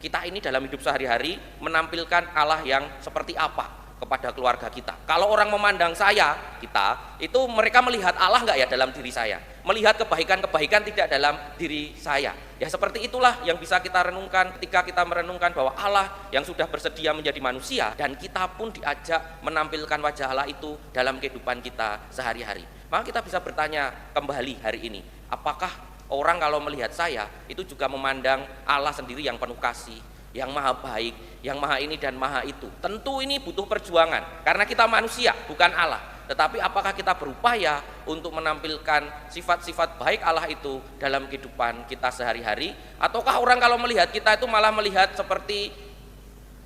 Kita ini dalam hidup sehari-hari menampilkan Allah yang seperti apa kepada keluarga kita. Kalau orang memandang kita, itu mereka melihat Allah nggak ya dalam diri saya? Melihat kebaikan-kebaikan tidak dalam diri saya. Ya seperti itulah yang bisa kita renungkan ketika kita merenungkan bahwa Allah yang sudah bersedia menjadi manusia, dan kita pun diajak menampilkan wajah Allah itu dalam kehidupan kita sehari-hari. Maka kita bisa bertanya kembali hari ini, apakah orang kalau melihat saya itu juga memandang Allah sendiri yang penuh kasih, yang maha baik, yang maha ini dan maha itu? Tentu ini butuh perjuangan karena kita manusia bukan Allah. Tetapi apakah kita berupaya untuk menampilkan sifat-sifat baik Allah itu dalam kehidupan kita sehari-hari? Ataukah orang kalau melihat kita itu malah melihat seperti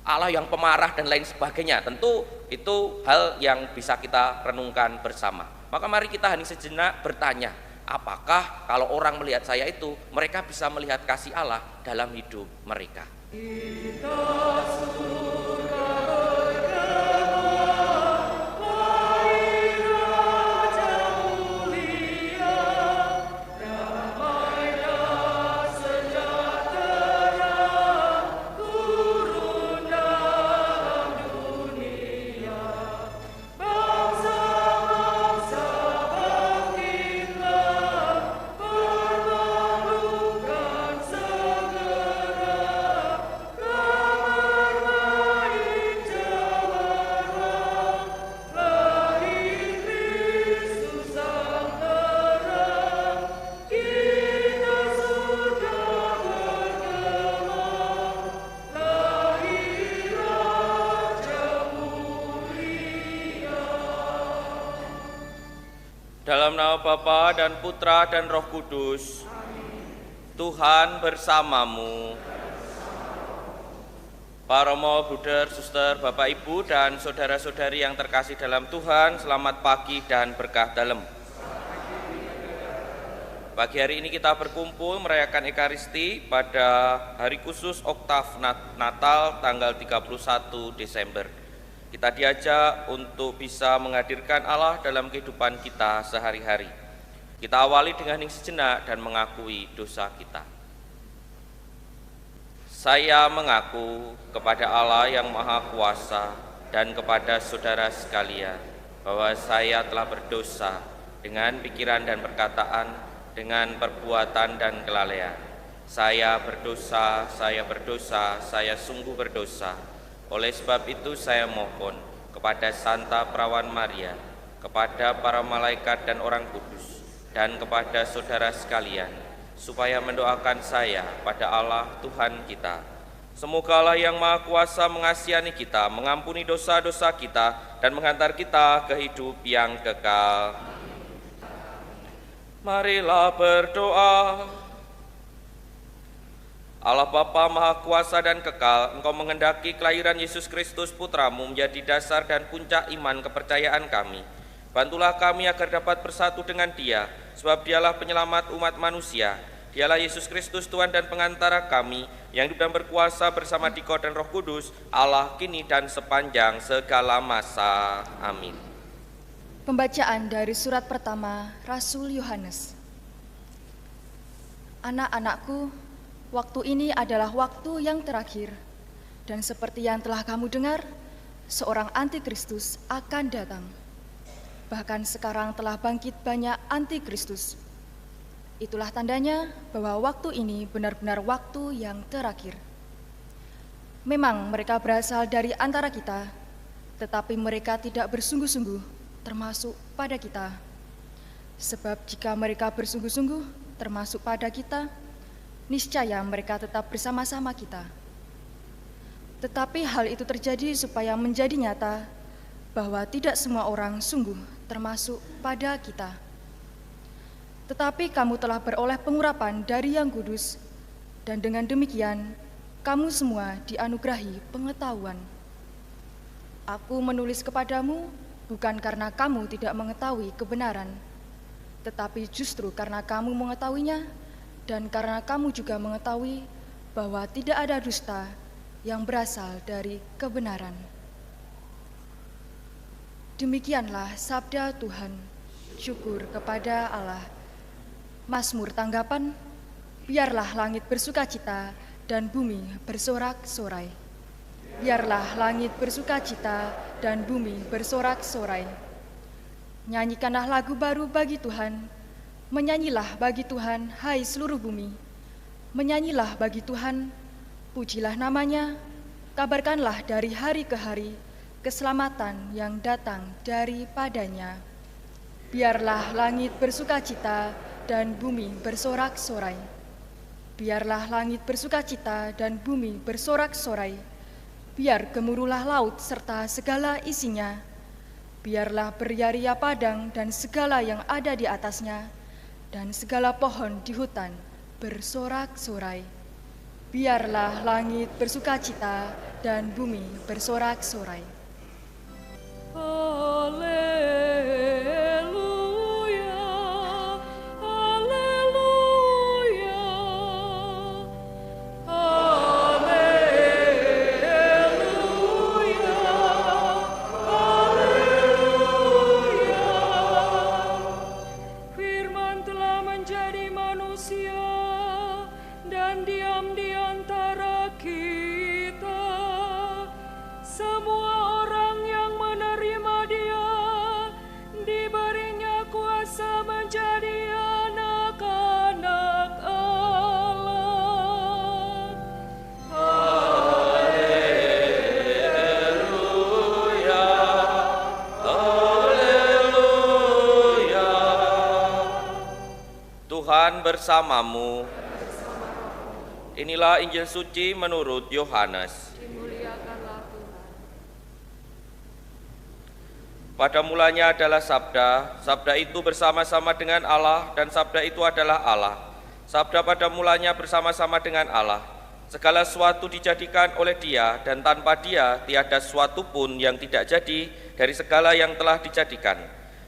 Allah yang pemarah dan lain sebagainya? Tentu itu hal yang bisa kita renungkan bersama. Maka mari kita hening sejenak bertanya, apakah kalau orang melihat saya itu mereka bisa melihat kasih Allah dalam hidup mereka? Dalam nama Bapa dan Putra dan Roh Kudus. Amin. Tuhan bersamamu. Para Romo, Bruder, Suster, Bapak, Ibu, dan saudara-saudari yang terkasih dalam Tuhan, selamat pagi dan berkah dalam. Pagi hari ini kita berkumpul merayakan Ekaristi pada hari khusus Oktav Natal tanggal 31 Desember. Kita diajak untuk bisa menghadirkan Allah dalam kehidupan kita sehari-hari. Kita awali dengan hening sejenak dan mengakui dosa kita. Saya mengaku kepada Allah yang Maha Kuasa dan kepada saudara sekalian bahwa saya telah berdosa dengan pikiran dan perkataan, dengan perbuatan dan kelalaian. Saya berdosa, saya sungguh berdosa. Oleh sebab itu saya mohon kepada Santa Perawan Maria, kepada para malaikat dan orang kudus, dan kepada saudara sekalian, supaya mendoakan saya pada Allah Tuhan kita. Semoga Allah yang Maha Kuasa mengasihani kita, mengampuni dosa-dosa kita, dan menghantar kita ke hidup yang kekal. Marilah berdoa. Allah Bapa Maha Kuasa dan Kekal, Engkau menghendaki kelahiran Yesus Kristus Putramu menjadi dasar dan puncak iman kepercayaan kami. Bantulah kami agar dapat bersatu dengan Dia, sebab Dialah penyelamat umat manusia. Dialah Yesus Kristus Tuhan dan pengantara kami, yang hidup dan berkuasa bersama Dikau dan Roh Kudus, Allah kini dan sepanjang segala masa. Amin. Pembacaan dari surat pertama Rasul Yohanes. Anak-anakku, waktu ini adalah waktu yang terakhir, dan seperti yang telah kamu dengar, seorang antikristus akan datang. Bahkan sekarang telah bangkit banyak antikristus. Itulah tandanya bahwa waktu ini benar-benar waktu yang terakhir. Memang mereka berasal dari antara kita, tetapi mereka tidak bersungguh-sungguh termasuk pada kita. Sebab jika mereka bersungguh-sungguh termasuk pada kita, niscaya mereka tetap bersama-sama kita. Tetapi hal itu terjadi supaya menjadi nyata bahwa tidak semua orang sungguh termasuk pada kita. Tetapi kamu telah beroleh pengurapan dari Yang Kudus, dan dengan demikian kamu semua dianugerahi pengetahuan. Aku menulis kepadamu bukan karena kamu tidak mengetahui kebenaran, tetapi justru karena kamu mengetahuinya, dan karena kamu juga mengetahui bahwa tidak ada dusta yang berasal dari kebenaran. Demikianlah sabda Tuhan. Syukur kepada Allah. Mazmur tanggapan. Biarlah langit bersukacita dan bumi bersorak-sorai. Biarlah langit bersukacita dan bumi bersorak-sorai. Nyanyikanlah lagu baru bagi Tuhan, menyanyilah bagi Tuhan, hai seluruh bumi. Menyanyilah bagi Tuhan, pujilah namanya, kabarkanlah dari hari ke hari keselamatan yang datang daripadanya. Biarlah langit bersukacita dan bumi bersorak-sorai. Biarlah langit bersukacita dan bumi bersorak-sorai. Biar gemuruhlah laut serta segala isinya. Biarlah beria-ria padang dan segala yang ada di atasnya, dan segala pohon di hutan bersorak-sorai. Biarlah langit bersukacita dan bumi bersorak-sorai. Tuhan bersamamu. Inilah Injil suci menurut Yohanes. Pada mulanya adalah Sabda, Sabda itu bersama-sama dengan Allah, dan Sabda itu adalah Allah. Sabda pada mulanya bersama-sama dengan Allah. Segala sesuatu dijadikan oleh Dia, dan tanpa Dia tiada sesuatu pun yang tidak jadi dari segala yang telah dijadikan.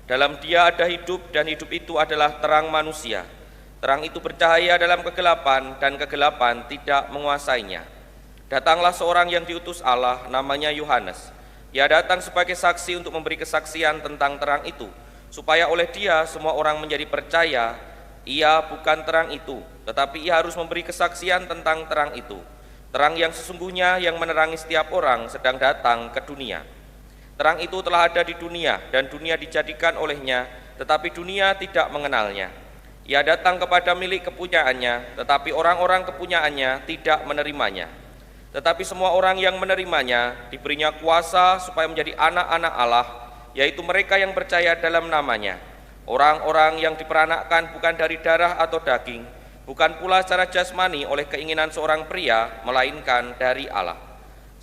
Dalam Dia ada hidup, dan hidup itu adalah terang manusia. Terang itu bercahaya dalam kegelapan, dan kegelapan tidak menguasainya. Datanglah seorang yang diutus Allah, namanya Yohanes. Ia datang sebagai saksi untuk memberi kesaksian tentang terang itu, supaya oleh Dia semua orang menjadi percaya. Ia bukan terang itu, tetapi ia harus memberi kesaksian tentang terang itu. Terang yang sesungguhnya yang menerangi setiap orang sedang datang ke dunia. Terang itu telah ada di dunia, dan dunia dijadikan olehnya, tetapi dunia tidak mengenalnya. Ia datang kepada milik kepunyaannya, tetapi orang-orang kepunyaannya tidak menerimanya. Tetapi semua orang yang menerimanya diberinya kuasa supaya menjadi anak-anak Allah, yaitu mereka yang percaya dalam namanya. Orang-orang yang diperanakkan bukan dari darah atau daging, bukan pula secara jasmani oleh keinginan seorang pria, melainkan dari Allah.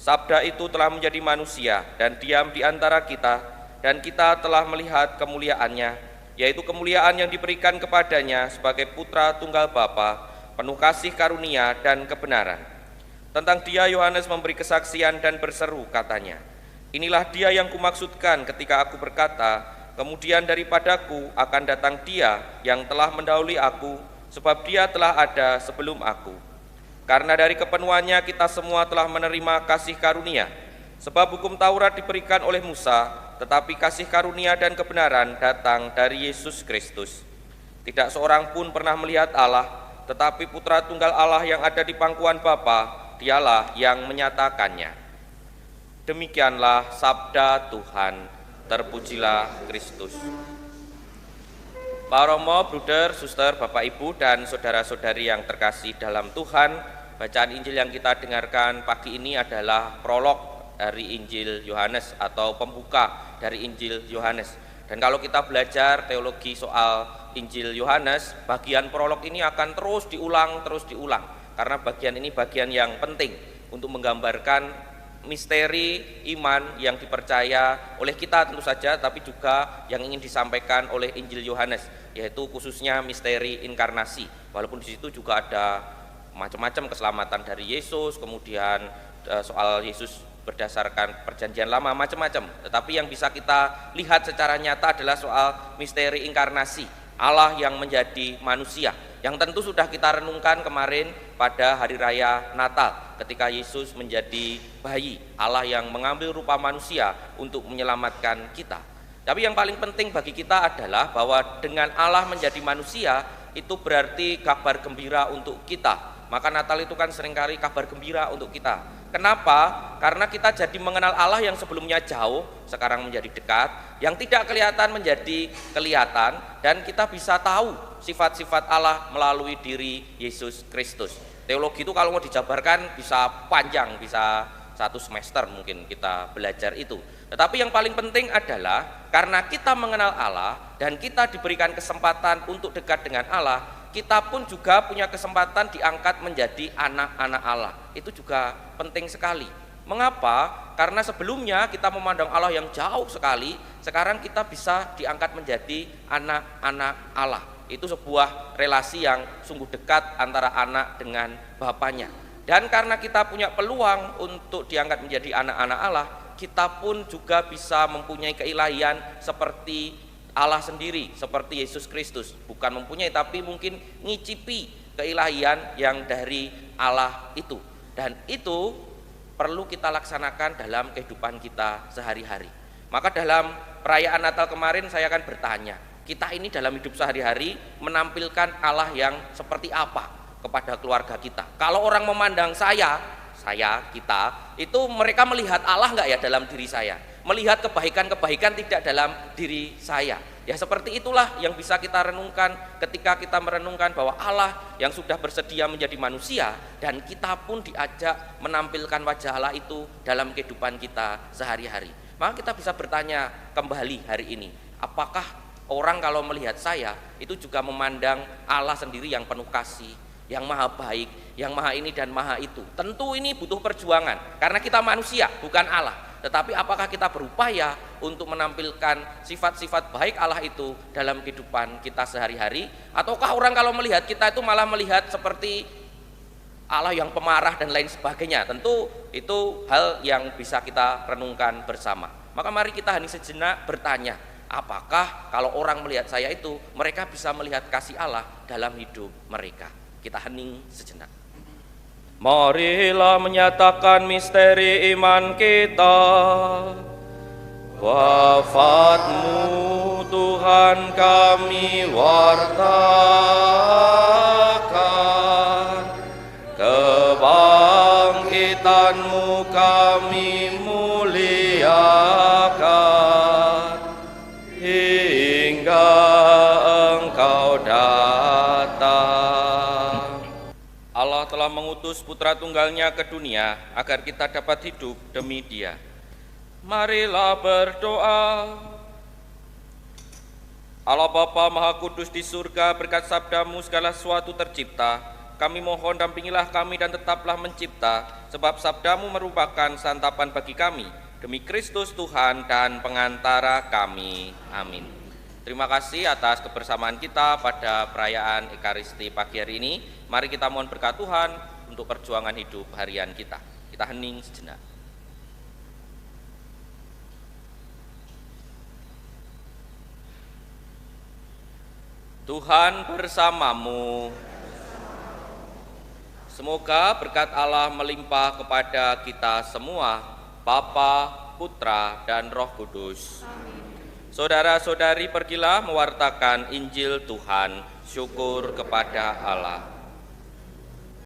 Sabda itu telah menjadi manusia dan diam di antara kita, dan kita telah melihat kemuliaannya, yaitu kemuliaan yang diberikan kepadanya sebagai putra tunggal Bapa, penuh kasih karunia dan kebenaran. Tentang Dia Yohanes memberi kesaksian dan berseru, katanya, inilah Dia yang kumaksudkan ketika aku berkata, kemudian daripadaku akan datang Dia yang telah mendahului aku, sebab Dia telah ada sebelum aku. Karena dari kepenuhannya kita semua telah menerima kasih karunia, sebab hukum Taurat diberikan oleh Musa, tetapi kasih karunia dan kebenaran datang dari Yesus Kristus. Tidak seorang pun pernah melihat Allah, tetapi Putra Tunggal Allah yang ada di pangkuan Bapa, Dialah yang menyatakannya. Demikianlah sabda Tuhan, terpujilah Kristus. Pak Romo, Bruder, Suster, Bapak Ibu, dan saudara-saudari yang terkasih dalam Tuhan, bacaan Injil yang kita dengarkan pagi ini adalah prolog dari Injil Yohanes atau pembuka dari Injil Yohanes. Dan kalau kita belajar teologi soal Injil Yohanes, bagian prolog ini akan terus diulang, karena bagian ini bagian yang penting untuk menggambarkan misteri iman yang dipercaya oleh kita tentu saja, tapi juga yang ingin disampaikan oleh Injil Yohanes, yaitu khususnya misteri inkarnasi. Walaupun di situ juga ada macam-macam keselamatan dari Yesus, kemudian soal Yesus berdasarkan perjanjian lama, macam-macam. Tetapi yang bisa kita lihat secara nyata adalah soal misteri inkarnasi, Allah yang menjadi manusia, yang tentu sudah kita renungkan kemarin pada hari raya Natal ketika Yesus menjadi bayi, Allah yang mengambil rupa manusia untuk menyelamatkan kita. Tapi yang paling penting bagi kita adalah bahwa dengan Allah menjadi manusia itu berarti kabar gembira untuk kita, Maka Natal itu kan seringkali kabar gembira untuk kita. Kenapa? Karena kita jadi mengenal Allah yang sebelumnya jauh, sekarang menjadi dekat, yang tidak kelihatan menjadi kelihatan, dan kita bisa tahu sifat-sifat Allah melalui diri Yesus Kristus. Teologi itu kalau mau dijabarkan bisa panjang, bisa 1 semester mungkin kita belajar itu. Tetapi yang paling penting adalah karena kita mengenal Allah dan kita diberikan kesempatan untuk dekat dengan Allah, kita pun juga punya kesempatan diangkat menjadi anak-anak Allah. Itu juga penting sekali. Mengapa? Karena sebelumnya kita memandang Allah yang jauh sekali, sekarang kita bisa diangkat menjadi anak-anak Allah. Itu sebuah relasi yang sungguh dekat antara anak dengan bapaknya. Dan karena kita punya peluang untuk diangkat menjadi anak-anak Allah, kita pun juga bisa mempunyai keilahian seperti Allah sendiri, seperti Yesus Kristus. Bukan mempunyai, tapi mungkin ngicipi keilahian yang dari Allah itu. Dan itu perlu kita laksanakan dalam kehidupan kita sehari-hari. Maka dalam perayaan Natal kemarin saya akan bertanya, kita ini dalam hidup sehari-hari menampilkan Allah yang seperti apa kepada keluarga kita? Kalau orang memandang kita, itu mereka melihat Allah enggak ya dalam diri saya? Melihat kebaikan-kebaikan tidak dalam diri saya. Ya seperti itulah yang bisa kita renungkan ketika kita merenungkan bahwa Allah yang sudah bersedia menjadi manusia, dan kita pun diajak menampilkan wajah Allah itu dalam kehidupan kita sehari-hari. Maka kita bisa bertanya kembali hari ini, apakah orang kalau melihat saya itu juga memandang Allah sendiri yang penuh kasih, yang maha baik, yang maha ini dan maha itu? Tentu ini butuh perjuangan karena kita manusia bukan Allah. Tetapi apakah kita berupaya untuk menampilkan sifat-sifat baik Allah itu dalam kehidupan kita sehari-hari? Ataukah orang kalau melihat kita itu malah melihat seperti Allah yang pemarah dan lain sebagainya? Tentu itu hal yang bisa kita renungkan bersama. Maka mari kita hening sejenak bertanya, apakah kalau orang melihat saya itu mereka bisa melihat kasih Allah dalam hidup mereka? Kita hening sejenak. Marilah menyatakan misteri iman kita. Wafat-Mu Tuhan kami wartakan, kebangkitan-Mu kami muliakan, hingga Engkau datang. Allah telah mengutus Putra Tunggal-Nya ke dunia agar kita dapat hidup demi Dia. Marilah berdoa. Allah Bapa Maha Kudus di surga, berkat sabda-Mu segala sesuatu tercipta. Kami mohon dampingilah kami dan tetaplah mencipta, sebab sabda-Mu merupakan santapan bagi kami. Demi Kristus Tuhan dan pengantara kami. Amin. Terima kasih atas kebersamaan kita pada perayaan Ekaristi pagi hari ini. Mari kita mohon berkat Tuhan untuk perjuangan hidup harian kita. Kita hening sejenak. Tuhan bersamamu. Semoga berkat Allah melimpah kepada kita semua, Bapa, Putra, dan Roh Kudus. Saudara-saudari, pergilah mewartakan Injil Tuhan. Syukur kepada Allah.